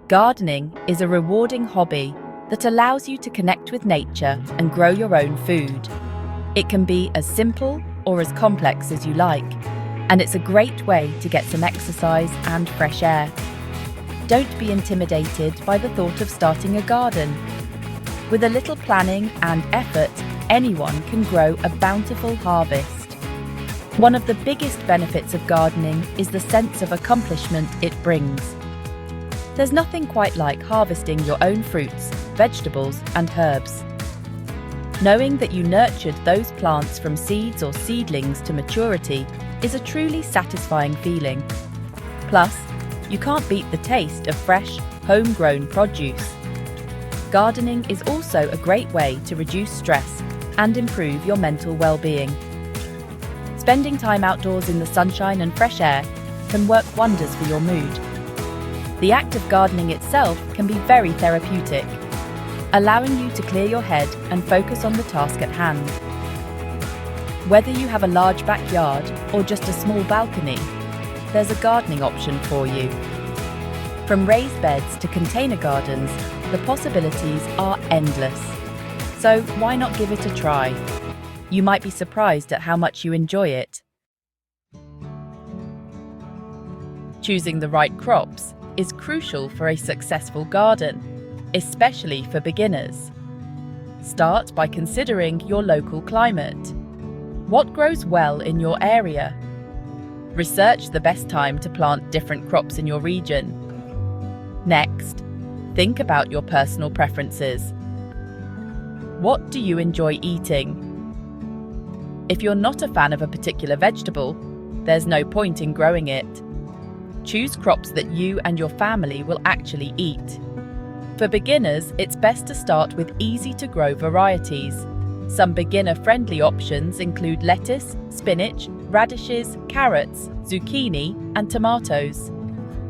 Gardening is a rewarding hobby that allows you to connect with nature and grow your own food. It can be as simple or as complex as you like, and it's a great way to get some exercise and fresh air. Don't be intimidated by the thought of starting a garden. With a little planning and effort, anyone can grow a bountiful harvest. One of the biggest benefits of gardening is the sense of accomplishment it brings. There's nothing quite like harvesting your own fruits, vegetables, and herbs. Knowing that you nurtured those plants from seeds or seedlings to maturity is a truly satisfying feeling. Plus, you can't beat the taste of fresh, homegrown produce. Gardening is also a great way to reduce stress and improve your mental well-being. Spending time outdoors in the sunshine and fresh air can work wonders for your mood. The act of gardening itself can be very therapeutic, allowing you to clear your head and focus on the task at hand. Whether you have a large backyard or just a small balcony, there's a gardening option for you. From raised beds to container gardens, the possibilities are endless. So why not give it a try? You might be surprised at how much you enjoy it. Choosing the right crops is crucial for a successful garden, especially for beginners. Start by considering your local climate. What grows well in your area? Research the best time to plant different crops in your region. Next, think about your personal preferences. What do you enjoy eating? If you're not a fan of a particular vegetable, there's no point in growing it. Choose crops that you and your family will actually eat. For beginners, it's best to start with easy-to-grow varieties. Some beginner-friendly options include lettuce, spinach, radishes, carrots, zucchini, and tomatoes.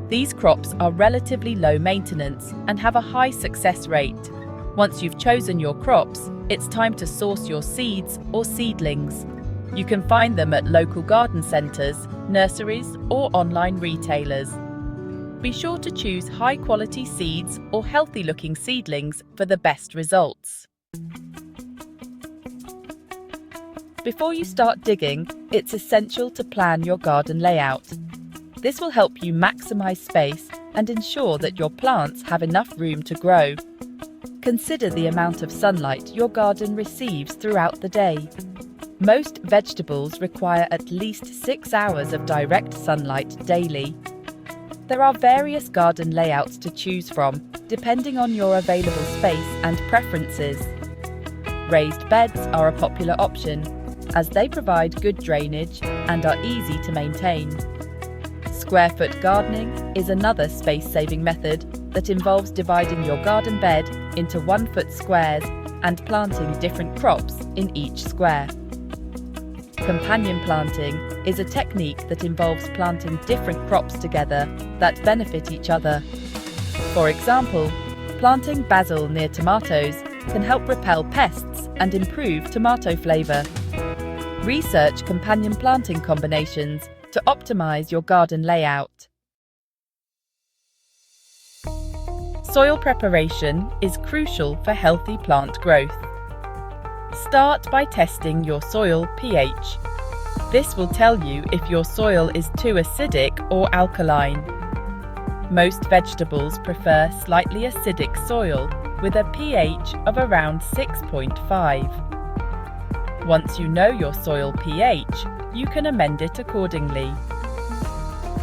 These crops are relatively low maintenance and have a high success rate. Once you've chosen your crops, it's time to source your seeds or seedlings. You can find them at local garden centres, nurseries, or online retailers. Be sure to choose high-quality seeds or healthy-looking seedlings for the best results. Before you start digging, it's essential to plan your garden layout. This will help you maximise space and ensure that your plants have enough room to grow. Consider the amount of sunlight your garden receives throughout the day. Most vegetables require at least 6 hours of direct sunlight daily. There are various garden layouts to choose from, depending on your available space and preferences. Raised beds are a popular option, as they provide good drainage and are easy to maintain. Square foot gardening is another space-saving method that involves dividing your garden bed into 1-foot squares and planting different crops in each square. Companion planting is a technique that involves planting different crops together that benefit each other. For example, planting basil near tomatoes can help repel pests and improve tomato flavour. Research companion planting combinations to optimise your garden layout. Soil preparation is crucial for healthy plant growth. Start by testing your soil pH. This will tell you if your soil is too acidic or alkaline. Most vegetables prefer slightly acidic soil with a pH of around 6.5. Once you know your soil pH, you can amend it accordingly.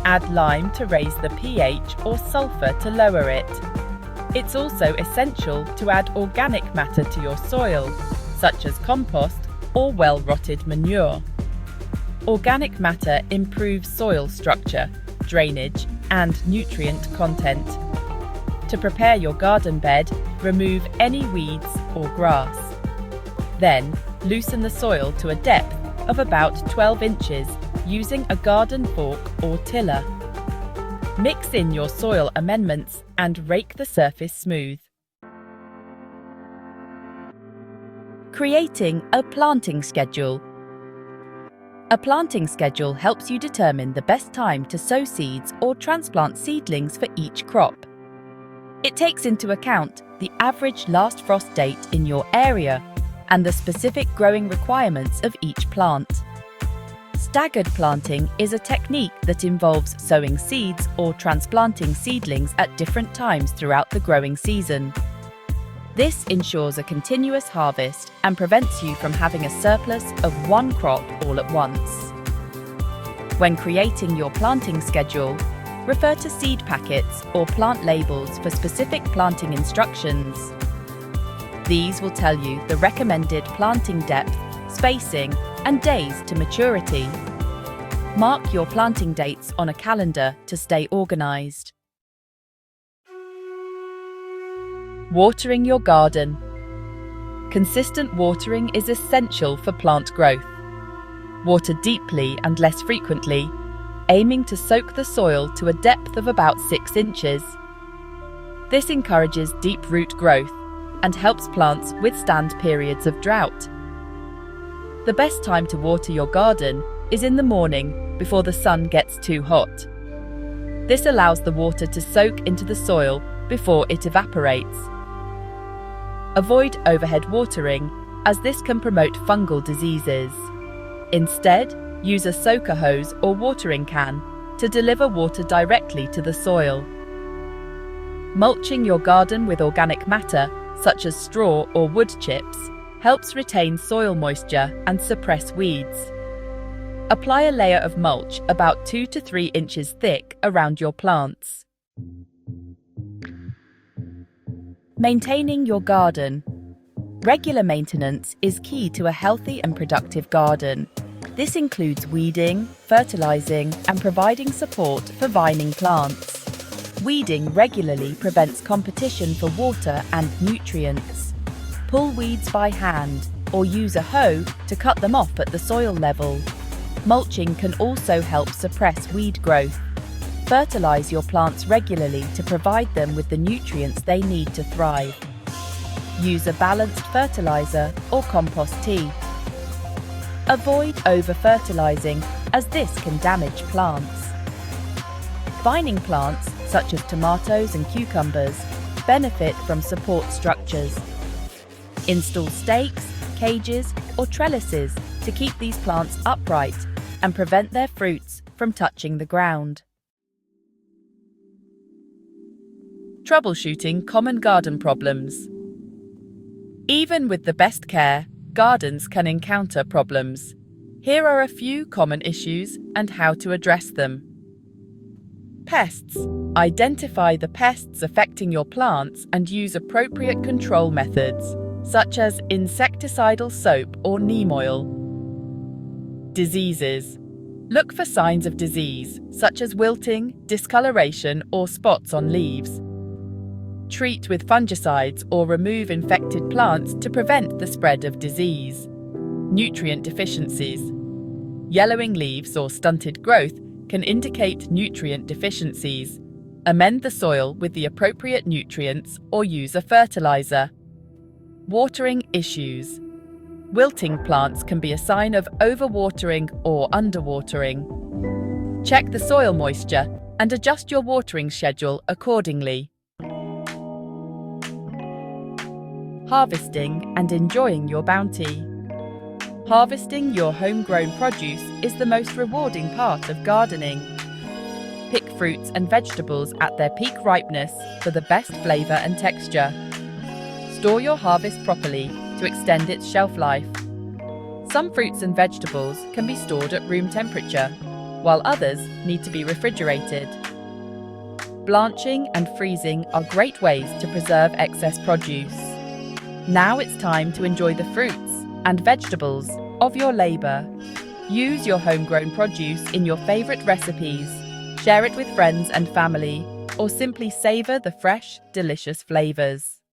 Add lime to raise the pH or sulfur to lower it. It's also essential to add organic matter to your soil, such as compost or well-rotted manure. Organic matter improves soil structure, drainage, and nutrient content. To prepare your garden bed, remove any weeds or grass. Then, loosen the soil to a depth of about 12 inches using a garden fork or tiller. Mix in your soil amendments and rake the surface smooth. Creating a planting schedule. A planting schedule helps you determine the best time to sow seeds or transplant seedlings for each crop. It takes into account the average last frost date in your area and the specific growing requirements of each plant. Staggered planting is a technique that involves sowing seeds or transplanting seedlings at different times throughout the growing season. This ensures a continuous harvest and prevents you from having a surplus of one crop all at once. When creating your planting schedule, refer to seed packets or plant labels for specific planting instructions. These will tell you the recommended planting depth, spacing, and days to maturity. Mark your planting dates on a calendar to stay organized. Watering your garden. Consistent watering is essential for plant growth. Water deeply and less frequently, aiming to soak the soil to a depth of about 6 inches. This encourages deep root growth and helps plants withstand periods of drought. The best time to water your garden is in the morning before the sun gets too hot. This allows the water to soak into the soil before it evaporates. Avoid overhead watering, as this can promote fungal diseases. Instead, use a soaker hose or watering can to deliver water directly to the soil. Mulching your garden with organic matter, such as straw or wood chips, helps retain soil moisture and suppress weeds. Apply a layer of mulch about 2 to 3 inches thick around your plants. Maintaining your garden. Regular maintenance is key to a healthy and productive garden. This includes weeding, fertilizing, and providing support for vining plants. Weeding regularly prevents competition for water and nutrients. Pull weeds by hand or use a hoe to cut them off at the soil level. Mulching can also help suppress weed growth. Fertilize your plants regularly to provide them with the nutrients they need to thrive. Use a balanced fertilizer or compost tea. Avoid over-fertilizing, as this can damage plants. Vining plants, such as tomatoes and cucumbers, benefit from support structures. Install stakes, cages, or trellises to keep these plants upright and prevent their fruits from touching the ground. Troubleshooting common garden problems. Even with the best care, gardens can encounter problems. Here are a few common issues and how to address them. Pests. Identify the pests affecting your plants and use appropriate control methods, such as insecticidal soap or neem oil. Diseases. Look for signs of disease, such as wilting, discoloration, or spots on leaves. Treat with fungicides or remove infected plants to prevent the spread of disease. Nutrient deficiencies. Yellowing leaves or stunted growth can indicate nutrient deficiencies. Amend the soil with the appropriate nutrients or use a fertilizer. Watering issues. Wilting plants can be a sign of overwatering or underwatering. Check the soil moisture and adjust your watering schedule accordingly. Harvesting and enjoying your bounty. Harvesting your homegrown produce is the most rewarding part of gardening. Pick fruits and vegetables at their peak ripeness for the best flavour and texture. Store your harvest properly to extend its shelf life. Some fruits and vegetables can be stored at room temperature, while others need to be refrigerated. Blanching and freezing are great ways to preserve excess produce. Now it's time to enjoy the fruits and vegetables of your labour. Use your homegrown produce in your favourite recipes, share it with friends and family, or simply savour the fresh, delicious flavours.